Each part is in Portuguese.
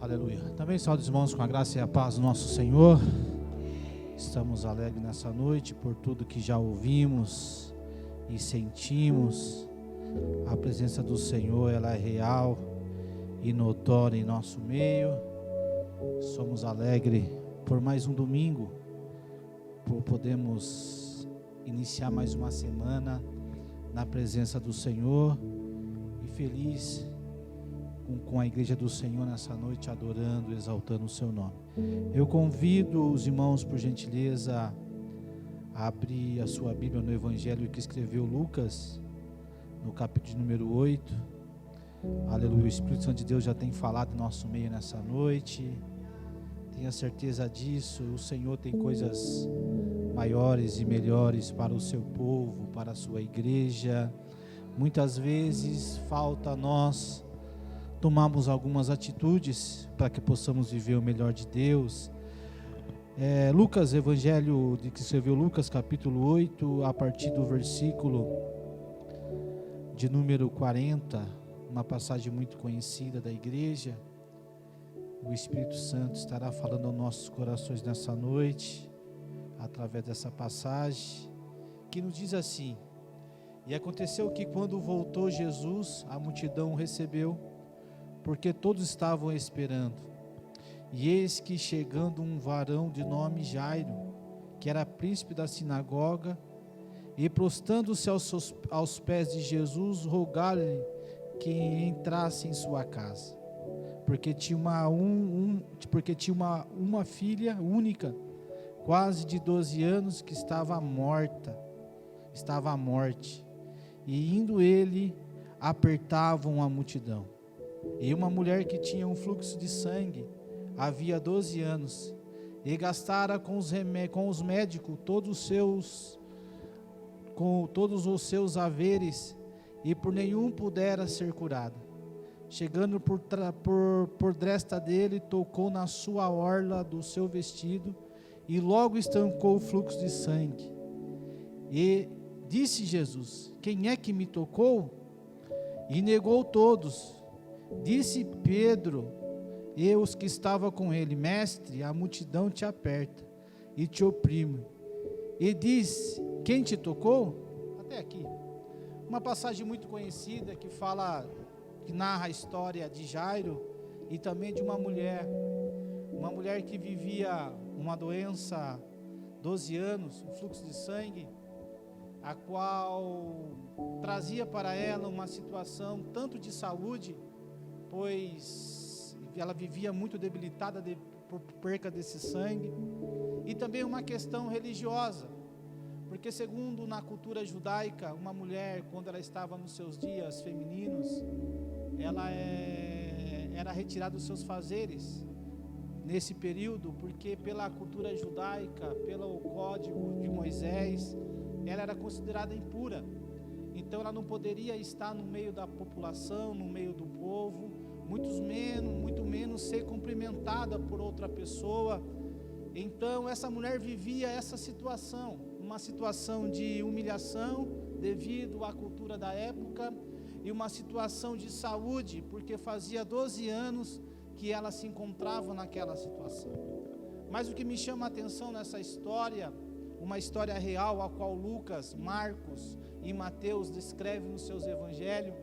Aleluia. Também saúde os irmãos com a graça e a paz do nosso Senhor. Estamos alegres nessa noite por tudo que já ouvimos e sentimos. A presença do Senhor, ela é real e notória em nosso meio. Somos alegres por mais um domingo, por podermos iniciar mais uma semana na presença do Senhor, e feliz com a igreja do Senhor nessa noite, adorando, exaltando o seu nome. Eu convido os irmãos, por gentileza, a abrir a sua Bíblia no Evangelho que escreveu Lucas, no capítulo número 8. Aleluia, o Espírito Santo de Deus já tem falado em nosso meio nessa noite. Tenha certeza disso. O Senhor tem coisas maiores e melhores para o seu povo, para a sua igreja. Muitas vezes falta a nós tomarmos algumas atitudes para que possamos viver o melhor de Deus. Lucas, Evangelho de que escreveu Lucas, capítulo 8, a partir do versículo de número 40, uma passagem muito conhecida da igreja. O Espírito Santo estará falando aos nossos corações nessa noite, através dessa passagem, que nos diz assim: E aconteceu que quando voltou Jesus, a multidão o recebeu, porque todos estavam esperando. E eis que chegando um varão de nome Jairo, que era príncipe da sinagoga, e prostrando-se aos pés de Jesus, rogar-lhe que entrasse em sua casa, porque tinha uma filha única, quase de 12 anos, que estava à morte, e indo ele, apertavam a multidão. E uma mulher que tinha um fluxo de sangue havia 12 anos, e gastara com os médicos todos os seus haveres, e por nenhum pudera ser curada. Chegando por dresta dele, tocou na sua orla do seu vestido, e logo estancou o fluxo de sangue. E disse Jesus: Quem é que me tocou? E negou todos. Disse Pedro e os que estavam com ele: Mestre, a multidão te aperta e te oprime. E diz: Quem te tocou? Até aqui. Uma passagem muito conhecida que narra a história de Jairo e também de uma mulher que vivia uma doença, 12 anos, um fluxo de sangue, a qual trazia para ela uma situação tanto de saúde, pois ela vivia muito debilitada por perca desse sangue, e também uma questão religiosa, porque segundo na cultura judaica, uma mulher, quando ela estava nos seus dias femininos, ela era retirada dos seus fazeres nesse período, porque pela cultura judaica, pelo código de Moisés, ela era considerada impura. Então ela não poderia estar no meio da população, no meio do povo, muito menos ser cumprimentada por outra pessoa. Então essa mulher vivia essa situação, uma situação de humilhação devido à cultura da época, e uma situação de saúde, porque fazia 12 anos que ela se encontrava naquela situação. Mas o que me chama a atenção nessa história, uma história real, a qual Lucas, Marcos e Mateus descrevem nos seus evangelhos,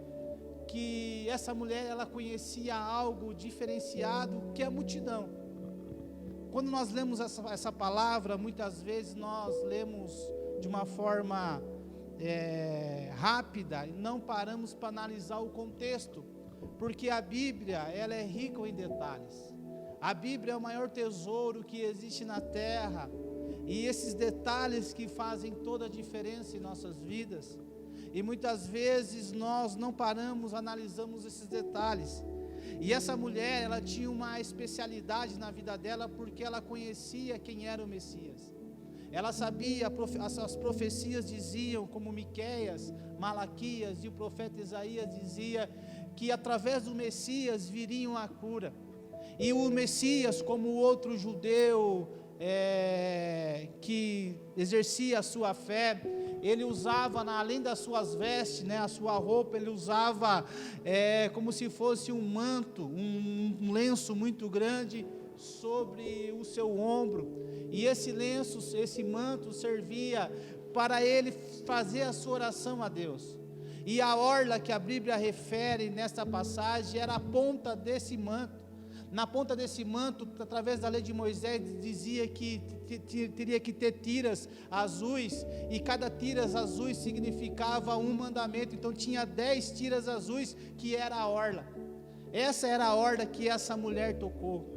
que essa mulher, ela conhecia algo diferenciado, que é a multidão. Quando nós lemos essa palavra, muitas vezes nós lemos de uma forma rápida, e não paramos para analisar o contexto, porque a Bíblia, ela é rica em detalhes. A Bíblia é o maior tesouro que existe na terra, e esses detalhes que fazem toda a diferença em nossas vidas, e muitas vezes nós não paramos, analisamos esses detalhes. E essa mulher, ela tinha uma especialidade na vida dela, porque ela conhecia quem era o Messias. Ela sabia, as profecias diziam, como Miqueias, Malaquias e o profeta Isaías dizia, que através do Messias viriam a cura. E o Messias, como o outro judeu que exercia a sua fé, ele usava, além das suas vestes, né, a sua roupa, ele usava como se fosse um manto, um lenço muito grande sobre o seu ombro, e esse lenço, esse manto servia para ele fazer a sua oração a Deus. E a orla que a Bíblia refere nesta passagem era a ponta desse manto. Na ponta desse manto, através da lei de Moisés, dizia que teria que ter tiras azuis, e cada tiras azuis significava um mandamento. Então tinha 10 tiras azuis, que era a orla. Essa era a orla que essa mulher tocou.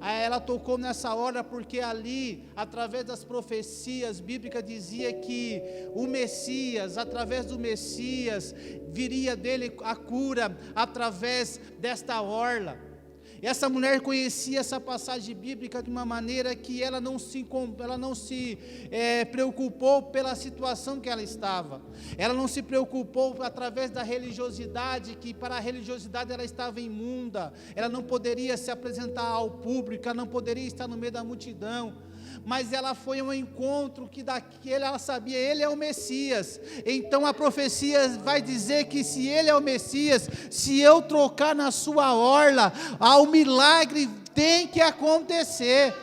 Ela tocou nessa orla porque ali, através das profecias bíblicas, dizia que o Messias, através do Messias, viria dele a cura através desta orla. Essa mulher conhecia essa passagem bíblica de uma maneira que ela não se preocupou pela situação que ela estava. Ela não se preocupou através da religiosidade, que para a religiosidade ela estava imunda. Ela não poderia se apresentar ao público, ela não poderia estar no meio da multidão. Mas ela foi a um encontro que daquele ela sabia, ele é o Messias. Então a profecia vai dizer que se ele é o Messias, se eu trocar na sua orla, o milagre tem que acontecer.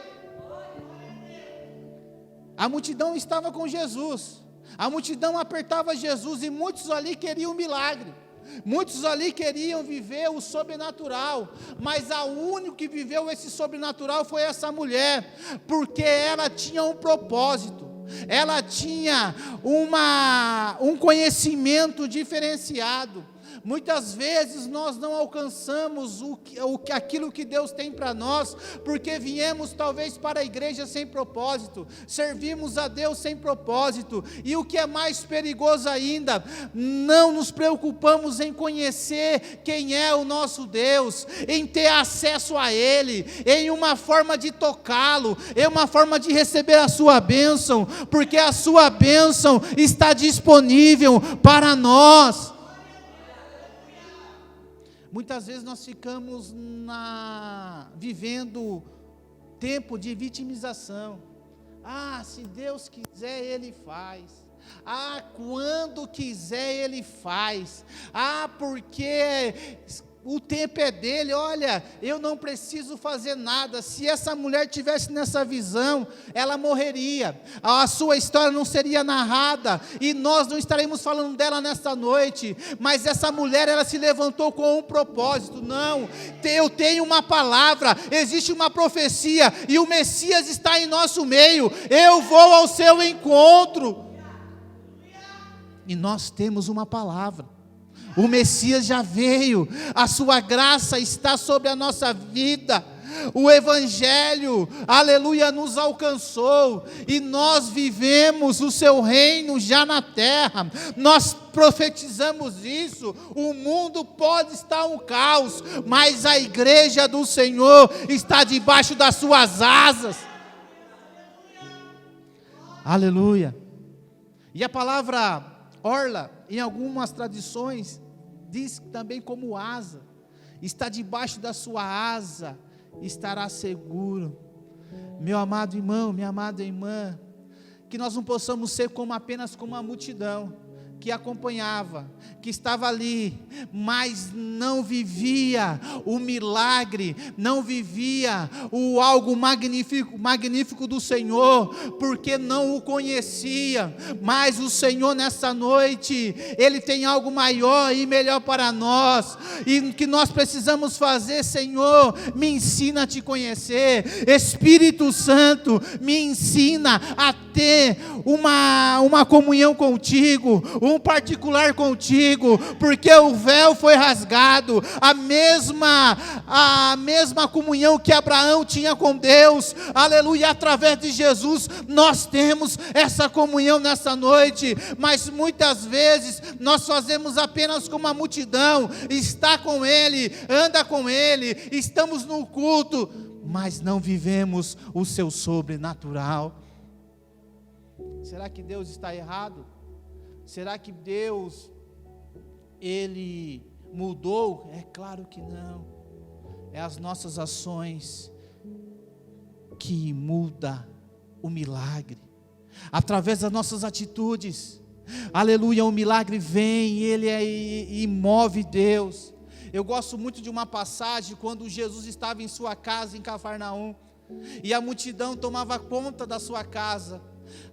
A multidão estava com Jesus, a multidão apertava Jesus, e muitos ali queriam um milagre. Muitos ali queriam viver o sobrenatural, mas a única que viveu esse sobrenatural foi essa mulher, porque ela tinha um propósito, ela tinha um conhecimento diferenciado. Muitas vezes nós não alcançamos aquilo que Deus tem para nós, porque viemos talvez para a igreja sem propósito, servimos a Deus sem propósito, e o que é mais perigoso ainda, não nos preocupamos em conhecer quem é o nosso Deus, em ter acesso a Ele, em uma forma de tocá-lo, em uma forma de receber a sua bênção, porque a sua bênção está disponível para nós. Muitas vezes nós ficamos vivendo tempo de vitimização. Se Deus quiser, Ele faz. Quando quiser, Ele faz. Porque o tempo é dele. Olha, eu não preciso fazer nada. Se essa mulher tivesse nessa visão, ela morreria, a sua história não seria narrada, e nós não estaremos falando dela nesta noite. Mas essa mulher, ela se levantou com um propósito. Não, eu tenho uma palavra, existe uma profecia, e o Messias está em nosso meio, eu vou ao seu encontro. E nós temos uma palavra. O Messias já veio, a sua graça está sobre a nossa vida, o Evangelho, aleluia, nos alcançou, e nós vivemos o seu reino já na terra. Nós profetizamos isso. O mundo pode estar um caos, mas a igreja do Senhor está debaixo das suas asas. Aleluia. E a palavra orla, em algumas tradições, diz também como asa. Está debaixo da sua asa, estará seguro. Meu amado irmão, minha amada irmã, que nós não possamos ser apenas como a multidão que acompanhava, que estava ali, mas não vivia o milagre, não vivia o algo magnífico do Senhor, porque não o conhecia. Mas o Senhor nessa noite, Ele tem algo maior e melhor para nós, e o que nós precisamos fazer: Senhor, me ensina a te conhecer. Espírito Santo, me ensina a ter uma comunhão contigo, um particular contigo, porque o véu foi rasgado. A mesma comunhão que Abraão tinha com Deus, aleluia, através de Jesus, nós temos essa comunhão nessa noite. Mas muitas vezes nós fazemos apenas como a multidão, está com Ele, anda com Ele, estamos no culto, mas não vivemos o seu sobrenatural. Será que Deus está errado? Será que Deus, Ele mudou? É claro que não. É as nossas ações que mudam o milagre. Através das nossas atitudes, Aleluia, o milagre vem, e move Deus. Eu gosto muito de uma passagem quando Jesus estava em sua casa em Cafarnaum, e a multidão tomava conta da sua casa,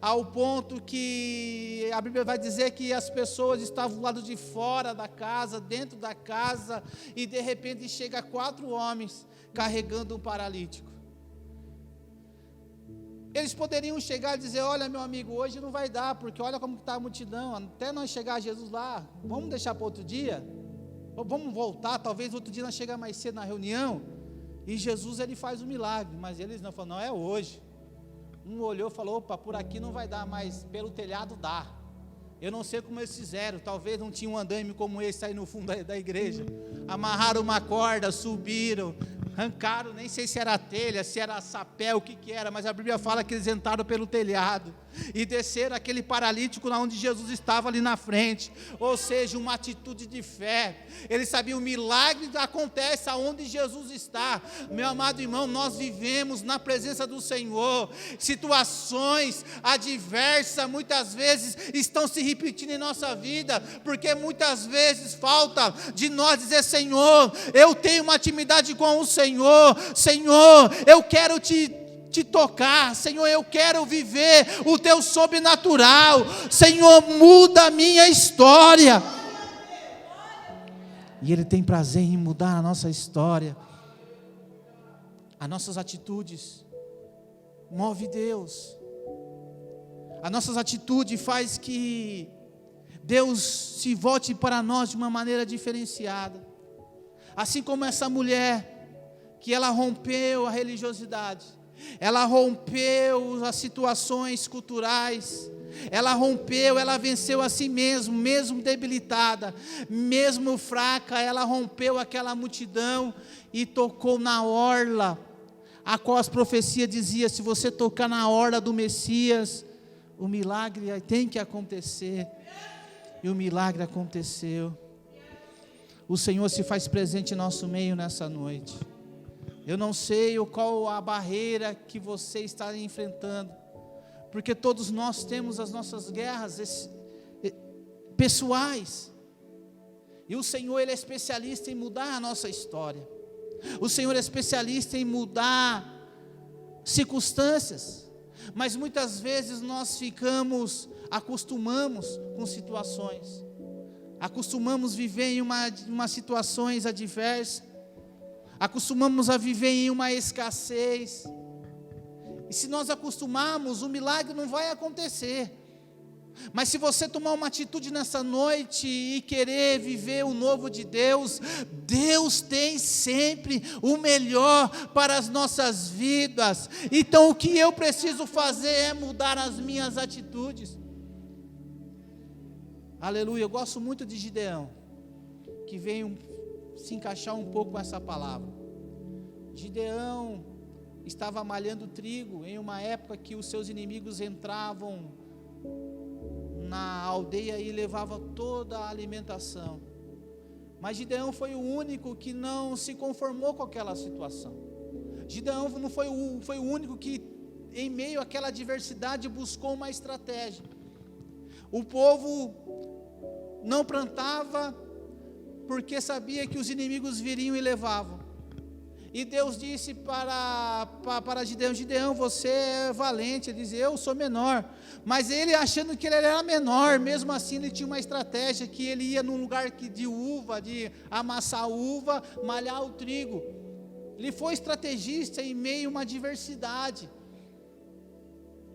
ao ponto que a Bíblia vai dizer que as pessoas estavam do lado de fora da casa, dentro da casa, e de repente chega 4 homens carregando um paralítico. Eles poderiam chegar e dizer: olha, meu amigo, hoje não vai dar, porque olha como está a multidão, até nós chegar Jesus lá, vamos deixar para outro dia, ou vamos voltar, talvez outro dia nós chegamos mais cedo na reunião, e Jesus ele faz o milagre. Mas eles não falaram: não, é hoje. Um olhou e falou: opa, por aqui não vai dar, mas pelo telhado dá. Eu não sei como eles fizeram, talvez não tinha um andaime como esse aí no fundo da igreja. Amarraram uma corda, subiram, arrancaram, nem sei se era telha, se era sapé, o que era, mas a Bíblia fala que eles entraram pelo telhado e desceram aquele paralítico lá onde Jesus estava ali na frente. Ou seja, uma atitude de fé. Eles sabiam: o milagre acontece aonde Jesus está. Meu amado irmão, nós vivemos na presença do Senhor. Situações adversas muitas vezes estão se repetindo em nossa vida, porque muitas vezes falta de nós dizer: Senhor, eu tenho uma intimidade com o Senhor. Senhor, eu quero te tocar. Senhor, eu quero viver o teu sobrenatural. Senhor, muda a minha história. E Ele tem prazer em mudar a nossa história. As nossas atitudes move Deus. As nossas atitudes faz que Deus se volte para nós de uma maneira diferenciada. Assim como essa mulher, que ela rompeu a religiosidade, ela rompeu as situações culturais, ela venceu a si mesma, mesmo debilitada, mesmo fraca, ela rompeu aquela multidão e tocou na orla, a qual as profecias diziam: se você tocar na orla do Messias, o milagre tem que acontecer. E o milagre aconteceu. O Senhor se faz presente em nosso meio nessa noite. Eu não sei qual a barreira que você está enfrentando, porque todos nós temos as nossas guerras pessoais, e o Senhor Ele é especialista em mudar a nossa história. O Senhor é especialista em mudar circunstâncias, mas muitas vezes nós acostumamos com situações, acostumamos viver em uma situações adversas, acostumamos a viver em uma escassez, e se nós acostumarmos, o milagre não vai acontecer. Mas se você tomar uma atitude nessa noite e querer viver o novo de Deus, Deus tem sempre o melhor para as nossas vidas. Então o que eu preciso fazer é mudar as minhas atitudes. Aleluia, eu gosto muito de Gideão, que veio se encaixar um pouco com essa palavra. Gideão estava malhando trigo em uma época que os seus inimigos entravam na aldeia e levavam toda a alimentação. Mas Gideão foi o único que não se conformou com aquela situação. Gideão não foi o único que, em meio àquela adversidade, buscou uma estratégia. O povo não plantava porque sabia que os inimigos viriam e levavam. E Deus disse para Gideão: Gideão, você é valente. Ele dizia: eu sou menor. Mas ele, achando que ele era menor, mesmo assim ele tinha uma estratégia, que ele ia num lugar de uva, de amassar uva, malhar o trigo. Ele foi estrategista em meio a uma adversidade.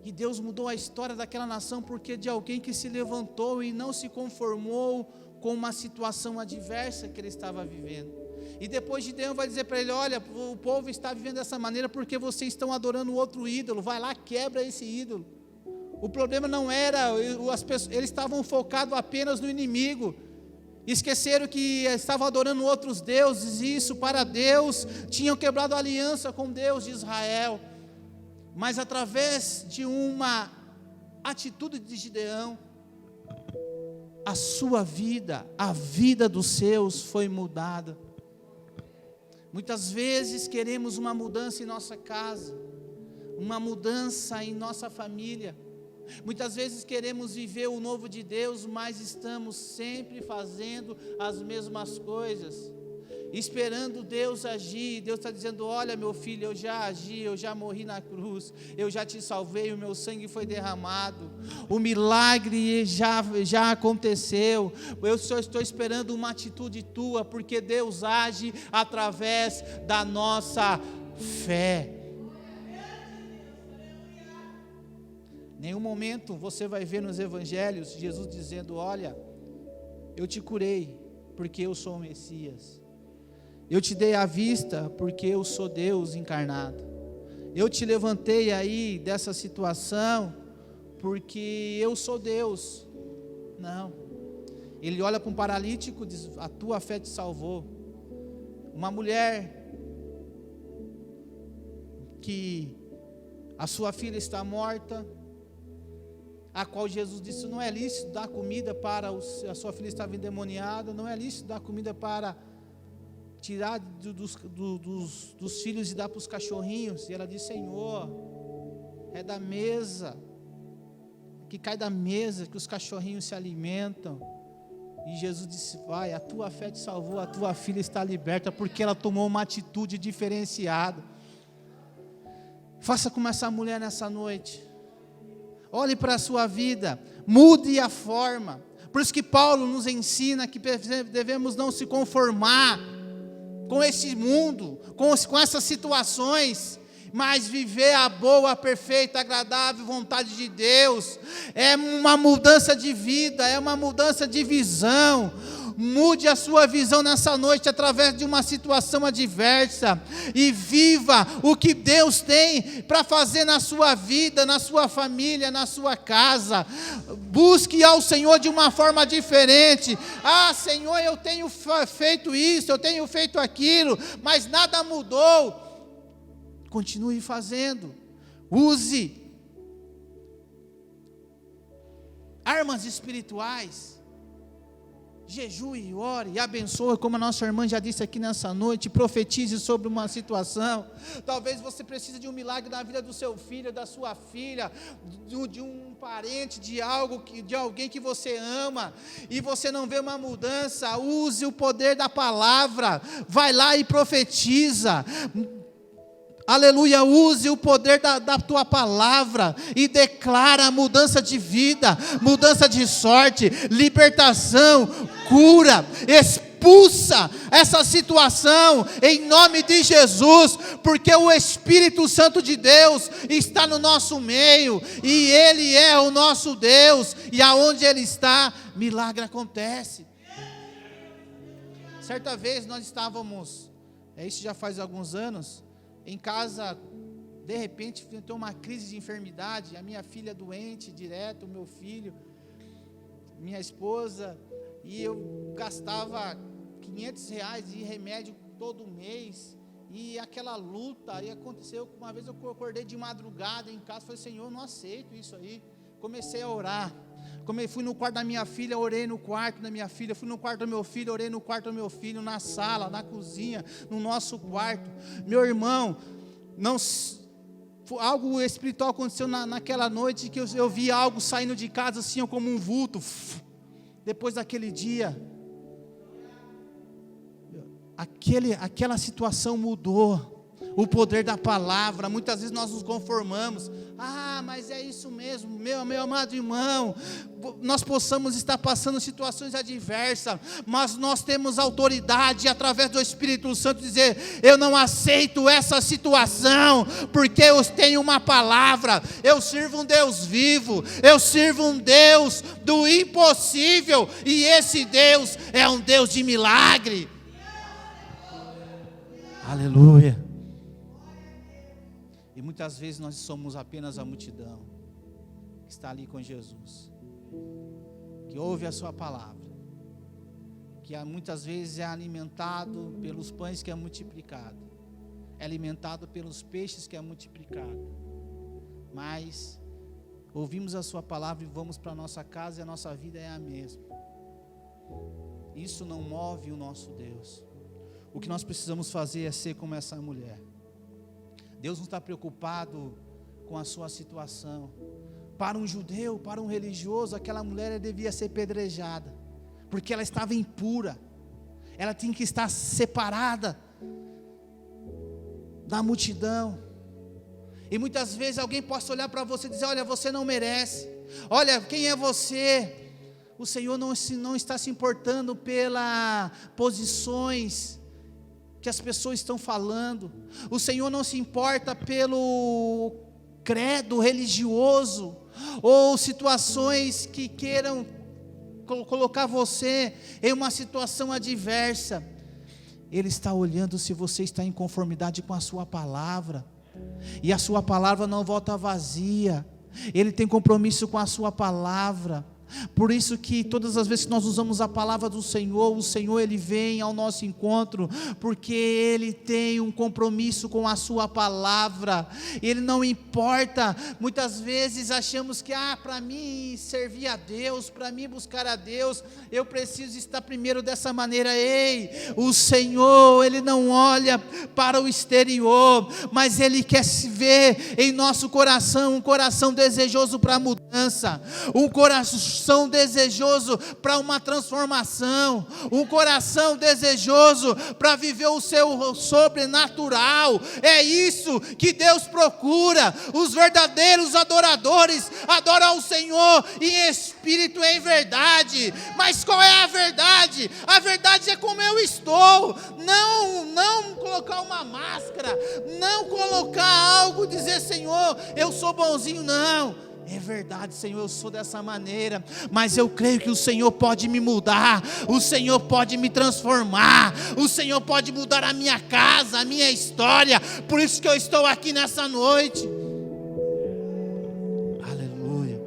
E Deus mudou a história daquela nação porque de alguém que se levantou e não se conformou com uma situação adversa que ele estava vivendo. E depois Gideão vai dizer para ele: olha, o povo está vivendo dessa maneira porque vocês estão adorando outro ídolo. Vai lá, quebra esse ídolo. O problema não era, eles estavam focados apenas no inimigo. Esqueceram que estavam adorando outros deuses, e isso para Deus, tinham quebrado a aliança com Deus de Israel. Mas através de uma atitude de Gideão, a sua vida, a vida dos seus foi mudada. Muitas vezes queremos uma mudança em nossa casa, uma mudança em nossa família, Muitas vezes queremos viver o novo de Deus, mas estamos sempre fazendo as mesmas coisas, esperando Deus agir. Deus está dizendo: olha, meu filho, eu já agi, eu já morri na cruz, eu já te salvei, o meu sangue foi derramado, o milagre já aconteceu, eu só estou esperando uma atitude tua, porque Deus age através da nossa fé. Nenhum momento você vai ver nos evangelhos Jesus dizendo: olha, eu te curei porque eu sou o Messias, eu te dei a vista porque eu sou Deus encarnado, eu te levantei aí dessa situação porque eu sou Deus. Não. Ele olha para um paralítico e diz: a tua fé te salvou. Uma mulher que a sua filha está morta, a qual Jesus disse: não é lícito dar comida para a sua filha estava endemoniada, não é lícito dar comida para tirar dos filhos e dar para os cachorrinhos. E ela disse: Senhor, é da mesa, que cai da mesa, que os cachorrinhos se alimentam. E Jesus disse: vai, a tua fé te salvou, a tua filha está liberta, porque ela tomou uma atitude diferenciada. Faça como essa mulher nessa noite. Olhe para a sua vida, mude a forma. Por isso que Paulo nos ensina que devemos não se conformar com esse mundo, com essas situações, mas viver a boa, perfeita, agradável vontade de Deus. É uma mudança de vida, é uma mudança de visão. Mude a sua visão nessa noite através de uma situação adversa e viva o que Deus tem para fazer na sua vida, na sua família, na sua casa. Busque ao Senhor de uma forma diferente. Ah, Senhor, eu tenho feito isso, eu tenho feito aquilo, mas nada mudou. Continue fazendo. Use armas espirituais. Jejue, ore e abençoe, como a nossa irmã já disse aqui nessa noite. Profetize sobre uma situação. Talvez você precise de um milagre na vida do seu filho, da sua filha, de um parente, de alguém que você ama, e você não vê uma mudança. Use o poder da palavra. Vai lá e profetiza. Aleluia, use o poder da tua palavra e declara mudança de vida, mudança de sorte, libertação, cura. Expulsa essa situação em nome de Jesus, porque o Espírito Santo de Deus está no nosso meio e Ele é o nosso Deus, e aonde Ele está, milagre acontece. Certa vez nós estávamos, isso já faz alguns anos, em casa, de repente, enfrentou uma crise de enfermidade, a minha filha doente direto, o meu filho, minha esposa, e eu gastava R$500 de remédio todo mês, e aquela luta, e aconteceu, uma vez eu acordei de madrugada em casa, falei: Senhor, eu não aceito isso aí. Comecei a orar, fui no quarto da minha filha, orei no quarto da minha filha, fui no quarto do meu filho, orei no quarto do meu filho, na sala, na cozinha, no nosso quarto. Meu irmão, algo espiritual aconteceu naquela noite, que eu vi algo saindo de casa assim, como um vulto. Depois daquele dia, aquela situação mudou. O poder da palavra. Muitas vezes nós nos conformamos. Ah, mas é isso mesmo, meu amado irmão. Nós possamos estar passando situações adversas, mas nós temos autoridade através do Espírito Santo dizer: eu não aceito essa situação, porque eu tenho uma palavra. Eu sirvo um Deus vivo, eu sirvo um Deus do impossível, e esse Deus é um Deus de milagre. Aleluia. E muitas vezes nós somos apenas a multidão que está ali com Jesus, que ouve a sua palavra, que muitas vezes é alimentado pelos pães que é multiplicado, é alimentado pelos peixes que é multiplicado, mas ouvimos a sua palavra e vamos para a nossa casa e a nossa vida é a mesma. Isso não move o nosso Deus. O que nós precisamos fazer é ser como essa mulher. Deus não está preocupado com a sua situação, Para um judeu, para um religioso, aquela mulher devia ser apedrejada, porque ela estava impura, ela tinha que estar separada da multidão. E muitas vezes alguém possa olhar para você e dizer: olha, você não merece, olha, quem é você? O Senhor não está se importando pelas posições que as pessoas estão falando, o Senhor não se importa pelo credo religioso, ou situações que queiram colocar você em uma situação adversa. Ele está olhando se você está em conformidade com a sua palavra, e a sua palavra não volta vazia, Ele tem compromisso com a sua palavra. Por isso que todas as vezes que nós usamos a palavra do Senhor, o Senhor Ele vem ao nosso encontro, porque Ele tem um compromisso com a sua palavra. Ele não importa, muitas vezes achamos que para mim servir a Deus, para mim buscar a Deus, eu preciso estar primeiro dessa maneira. Ei, o Senhor Ele não olha para o exterior, mas Ele quer se ver em nosso coração, um coração desejoso para a mudança, um coração desejoso para uma transformação, um coração desejoso para viver o seu sobrenatural. É isso que Deus procura. Os verdadeiros adoradores adoram ao Senhor em espírito e em verdade. Mas qual é a verdade? A verdade é como eu estou. Não colocar uma máscara, não colocar algo, dizer: Senhor, eu sou bonzinho. Não. É verdade, Senhor, eu sou dessa maneira, mas eu creio que o Senhor pode me mudar, o Senhor pode me transformar, o Senhor pode mudar a minha casa, a minha história. Por isso que eu estou aqui nessa noite. Aleluia.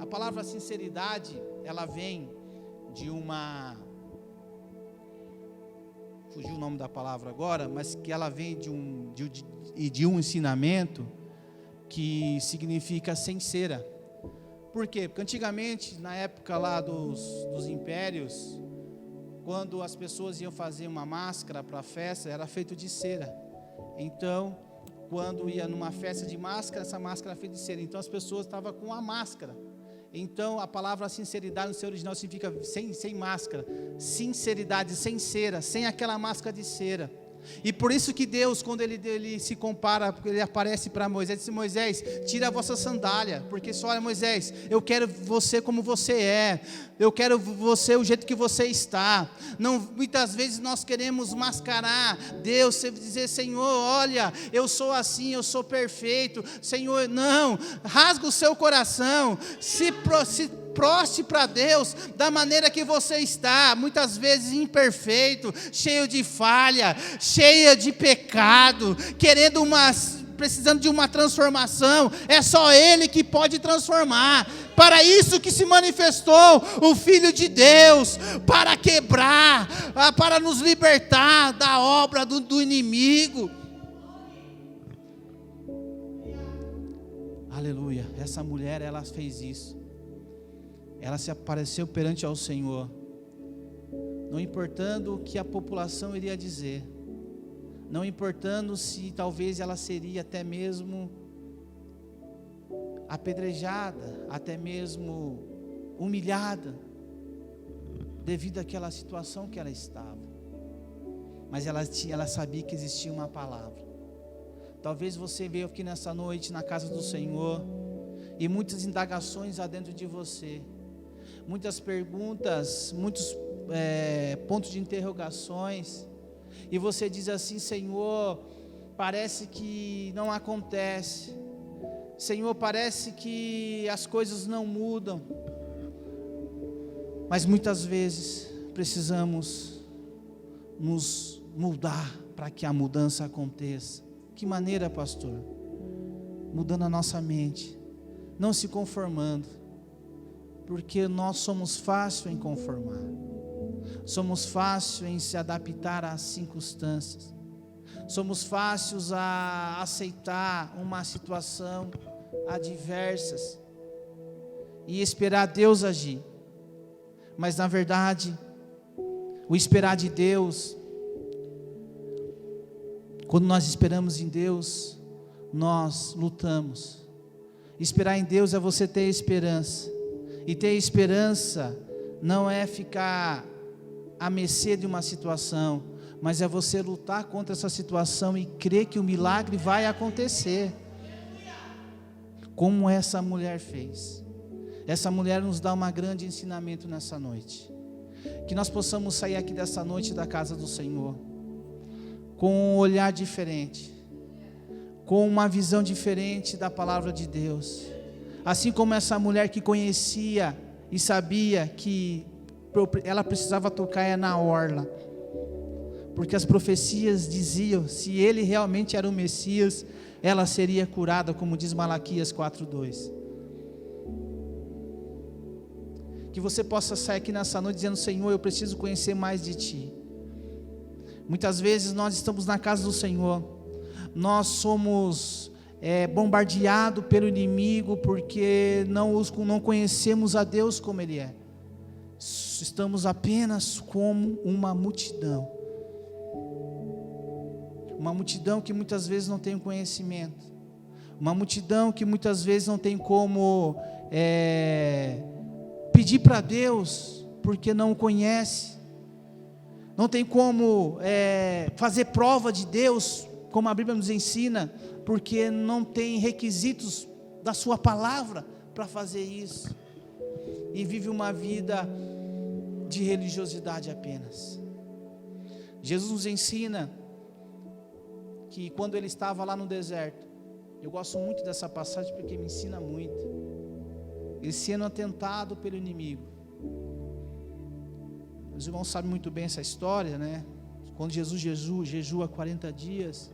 A palavra sinceridade, ela vem de uma... fugiu o nome da palavra agora, mas que ela vem de um ensinamento que significa sincera. Por quê? Porque antigamente, na época lá dos impérios, quando as pessoas iam fazer uma máscara para a festa, era feito de cera. Então, quando ia numa festa de máscara, essa máscara era feita de cera. Então, as pessoas estavam com a máscara. Então, a palavra sinceridade no seu original significa sem máscara, sinceridade, sem cera, sem aquela máscara de cera. E por isso que Deus, quando ele se compara, porque Ele aparece para Moisés, disse: Moisés, tira a vossa sandália, porque só, olha, Moisés, eu quero você como você é, eu quero você o jeito que você está. Não, muitas vezes nós queremos mascarar Deus, dizer: Senhor, olha, eu sou assim, eu sou perfeito. Senhor, não, rasga o seu coração, se prostre para Deus da maneira que você está, muitas vezes imperfeito, cheio de falha, cheia de pecado, precisando de uma transformação. É só Ele que pode transformar. Para isso que se manifestou o Filho de Deus, para quebrar, para nos libertar da obra do inimigo. Aleluia. Essa mulher, ela fez isso. Ela se apareceu perante ao Senhor, não importando o que a população iria dizer, não importando se talvez ela seria até mesmo apedrejada, até mesmo humilhada, devido àquela situação que ela estava. Mas ela sabia que existia uma palavra. Talvez você veio aqui nessa noite na casa do Senhor, e muitas indagações há dentro de você, muitas perguntas, muitos pontos de interrogações, e você diz assim: Senhor, parece que não acontece, Senhor, parece que as coisas não mudam. Mas muitas vezes precisamos nos mudar para que a mudança aconteça. Que maneira, pastor? Mudando a nossa mente, não se conformando, porque nós somos fáceis em conformar, somos fáceis em se adaptar às circunstâncias, somos fáceis a aceitar uma situação adversas e esperar Deus agir. Mas na verdade, o esperar de Deus, quando nós esperamos em Deus, nós lutamos. Esperar em Deus é você ter esperança. E ter esperança não é ficar à mercê de uma situação, mas é você lutar contra essa situação e crer que o milagre vai acontecer. Como essa mulher fez. Essa mulher nos dá um grande ensinamento nessa noite. Que nós possamos sair aqui dessa noite da casa do Senhor com um olhar diferente, com uma visão diferente da palavra de Deus. Assim como essa mulher que conhecia e sabia que ela precisava tocar na orla, porque as profecias diziam, se ele realmente era o Messias, ela seria curada, como diz Malaquias 4:2. Que você possa sair aqui nessa noite dizendo: Senhor, eu preciso conhecer mais de Ti. Muitas vezes nós estamos na casa do Senhor, nós somos bombardeados pelo inimigo, porque não conhecemos a Deus como Ele é. Estamos apenas como uma multidão que muitas vezes não tem conhecimento, uma multidão que muitas vezes não tem como pedir para Deus, porque não conhece, não tem como fazer prova de Deus, como a Bíblia nos ensina, porque não tem requisitos da sua palavra para fazer isso, e vive uma vida de religiosidade apenas. Jesus nos ensina que quando ele estava lá no deserto, eu gosto muito dessa passagem porque me ensina muito, ele sendo atentado pelo inimigo. Os irmãos sabem muito bem essa história, né? Quando Jesus jejua 40 dias,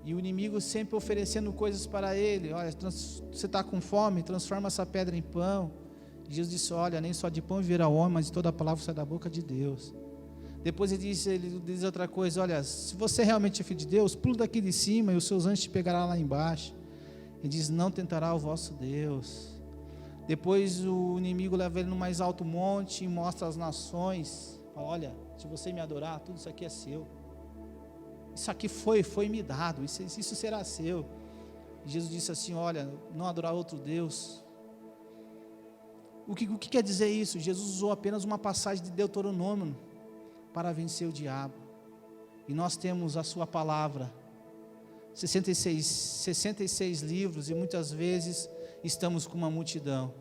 e o inimigo sempre oferecendo coisas para ele: olha, você está com fome, transforma essa pedra em pão. E Jesus disse: olha, nem só de pão viverá o homem, mas de toda a palavra sai da boca de Deus. Depois ele diz outra coisa: olha, se você realmente é filho de Deus, pula daqui de cima e os seus anjos te pegarão lá embaixo. Ele diz: não tentará o vosso Deus. Depois o inimigo leva ele no mais alto monte e mostra as nações. Fala: olha, se você me adorar, tudo isso aqui é seu. Isso aqui foi me dado, isso será seu. E Jesus disse assim: olha, não adorar outro Deus. O que quer dizer isso? Jesus usou apenas uma passagem de Deuteronômio para vencer o diabo. E nós temos a sua palavra, 66 livros, e muitas vezes estamos com uma multidão.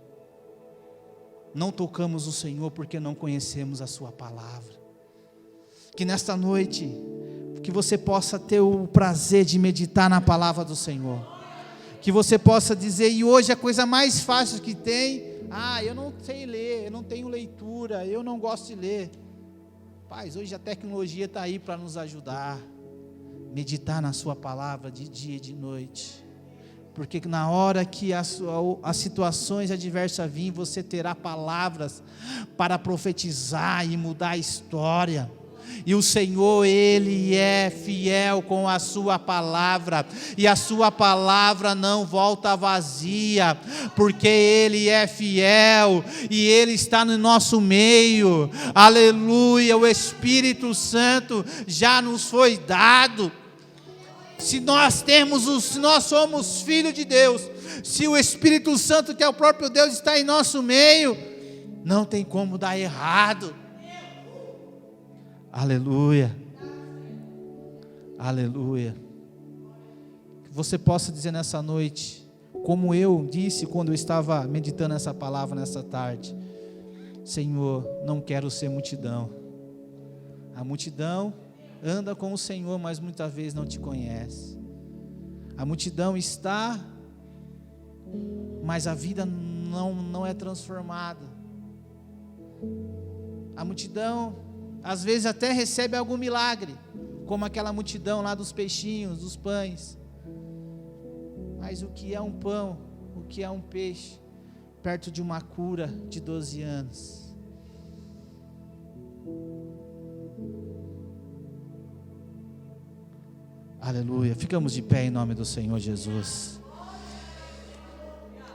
Não tocamos o Senhor porque não conhecemos a sua palavra. Que nesta noite, que você possa ter o prazer de meditar na palavra do Senhor. Que você possa dizer: e hoje a coisa mais fácil que tem, eu não sei ler, eu não tenho leitura, eu não gosto de ler. Paz, hoje a tecnologia está aí para nos ajudar. Meditar na sua palavra de dia e de noite. Porque na hora que as situações adversas virem, você terá palavras para profetizar e mudar a história. E o Senhor, Ele é fiel com a sua palavra, e a sua palavra não volta vazia, porque Ele é fiel, e Ele está no nosso meio. Aleluia, o Espírito Santo já nos foi dado. Se nós somos filhos de Deus, se o Espírito Santo, que é o próprio Deus, está em nosso meio, não tem como dar errado. Aleluia, aleluia. Que você possa dizer nessa noite, como eu disse quando eu estava meditando essa palavra nessa tarde: Senhor, não quero ser multidão. A multidão anda com o Senhor, mas muitas vezes não te conhece. A multidão está, mas a vida não é transformada. A multidão às vezes até recebe algum milagre, como aquela multidão lá dos peixinhos, dos pães. Mas o que é um pão, o que é um peixe, perto de uma cura de 12 anos? Aleluia, ficamos de pé em nome do Senhor Jesus.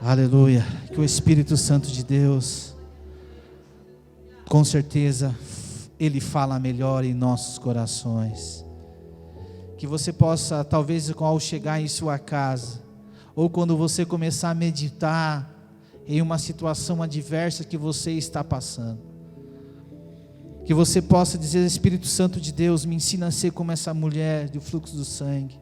Aleluia, que o Espírito Santo de Deus, com certeza, Ele fala melhor em nossos corações. Que você possa, talvez ao chegar em sua casa, ou quando você começar a meditar em uma situação adversa que você está passando, que você possa dizer: Espírito Santo de Deus, me ensina a ser como essa mulher do fluxo do sangue,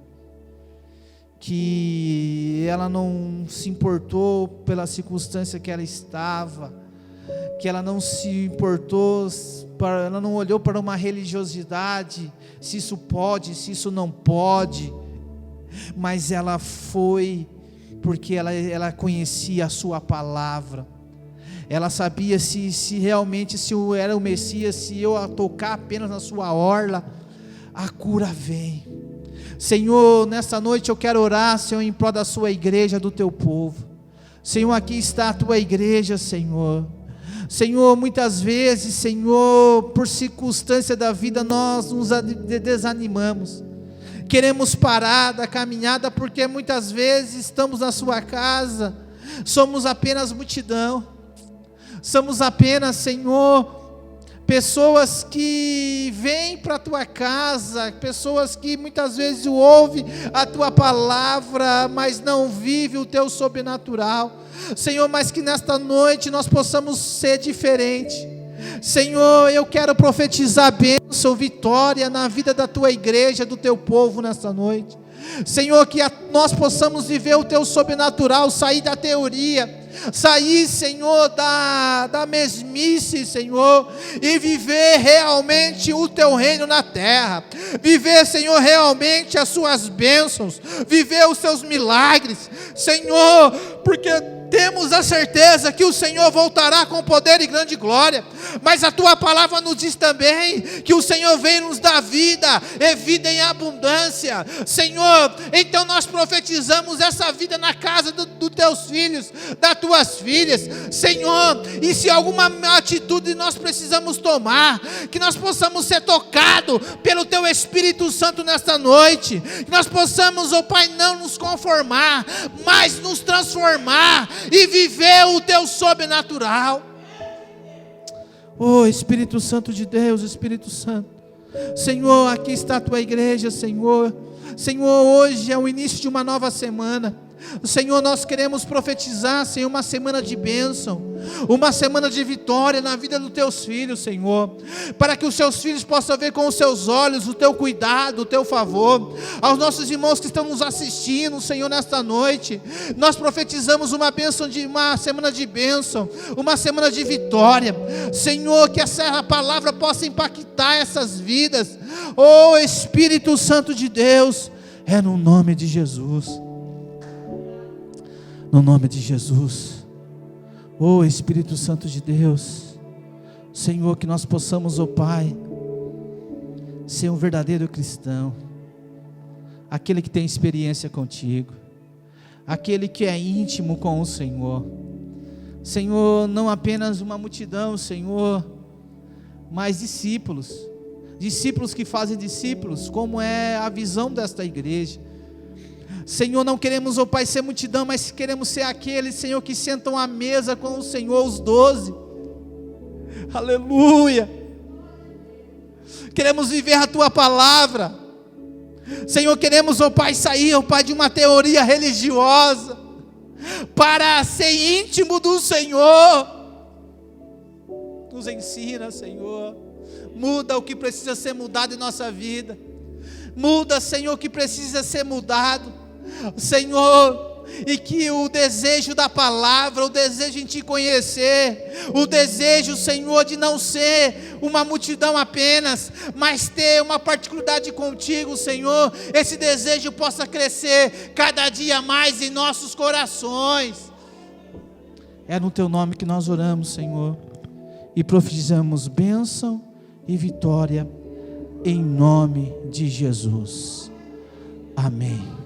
que ela não se importou pela circunstância que ela estava, que ela não se importou, ela não olhou para uma religiosidade, se isso pode, se isso não pode, mas ela foi porque ela conhecia a sua palavra, ela sabia se realmente, se eu era o Messias, se eu a tocar apenas na sua orla, a cura vem. Senhor, nessa noite eu quero orar, Senhor, em prol da sua igreja, do teu povo. Senhor, aqui está a tua igreja, Senhor. Senhor, muitas vezes, Senhor, por circunstância da vida, nós nos desanimamos, queremos parar da caminhada, porque muitas vezes estamos na sua casa, somos apenas multidão, somos apenas, Senhor, pessoas que vêm para a tua casa, pessoas que muitas vezes ouvem a tua palavra, mas não vivem o teu sobrenatural. Senhor, mas que nesta noite nós possamos ser diferentes. Senhor, eu quero profetizar bênção, vitória na vida da tua igreja, do teu povo nesta noite. Senhor, que nós possamos viver o teu sobrenatural, sair da teoria, sair, Senhor, da mesmice, Senhor, e viver realmente o teu reino na terra, viver, Senhor, realmente as suas bênçãos, viver os seus milagres, Senhor, porque temos a certeza que o Senhor voltará com poder e grande glória, mas a tua palavra nos diz também que o Senhor vem nos dar vida, e vida em abundância. Senhor, então nós profetizamos essa vida na casa dos teus filhos, das tuas filhas, Senhor, e se alguma atitude nós precisamos tomar, que nós possamos ser tocados pelo teu Espírito Santo nesta noite, que nós possamos, ó Pai, não nos conformar, mas nos transformar e viver o teu sobrenatural. Oh, Espírito Santo de Deus, Espírito Santo, Senhor, aqui está a tua igreja, Senhor. Senhor, hoje é o início de uma nova semana. Senhor, nós queremos profetizar, Senhor, uma semana de bênção, uma semana de vitória na vida dos teus filhos, Senhor, para que os seus filhos possam ver com os seus olhos o teu cuidado, o teu favor. Aos nossos irmãos que estão nos assistindo, Senhor, nesta noite, nós profetizamos uma bênção, uma semana de bênção, uma semana de vitória, Senhor, que essa palavra possa impactar essas vidas. Oh, Espírito Santo de Deus, é no nome de Jesus. No nome de Jesus, oh Espírito Santo de Deus, Senhor, que nós possamos, oh Pai, ser um verdadeiro cristão, aquele que tem experiência contigo, aquele que é íntimo com o Senhor. Senhor, não apenas uma multidão, Senhor, mas discípulos que fazem discípulos, como é a visão desta igreja. Senhor, não queremos, ó Pai, ser multidão, mas queremos ser aqueles, Senhor, que sentam à mesa com o Senhor, os 12, aleluia, queremos viver a Tua palavra, Senhor, queremos, ó Pai, sair, ó Pai, de uma teoria religiosa, para ser íntimo do Senhor. Nos ensina, Senhor, muda o que precisa ser mudado em nossa vida, muda, Senhor, o que precisa ser mudado, Senhor, e que o desejo da palavra, o desejo em Te conhecer, o desejo, Senhor, de não ser uma multidão apenas, mas ter uma particularidade contigo, Senhor, esse desejo possa crescer cada dia mais em nossos corações. É no Teu nome que nós oramos, Senhor, e profetizamos bênção e vitória, em nome de Jesus, amém.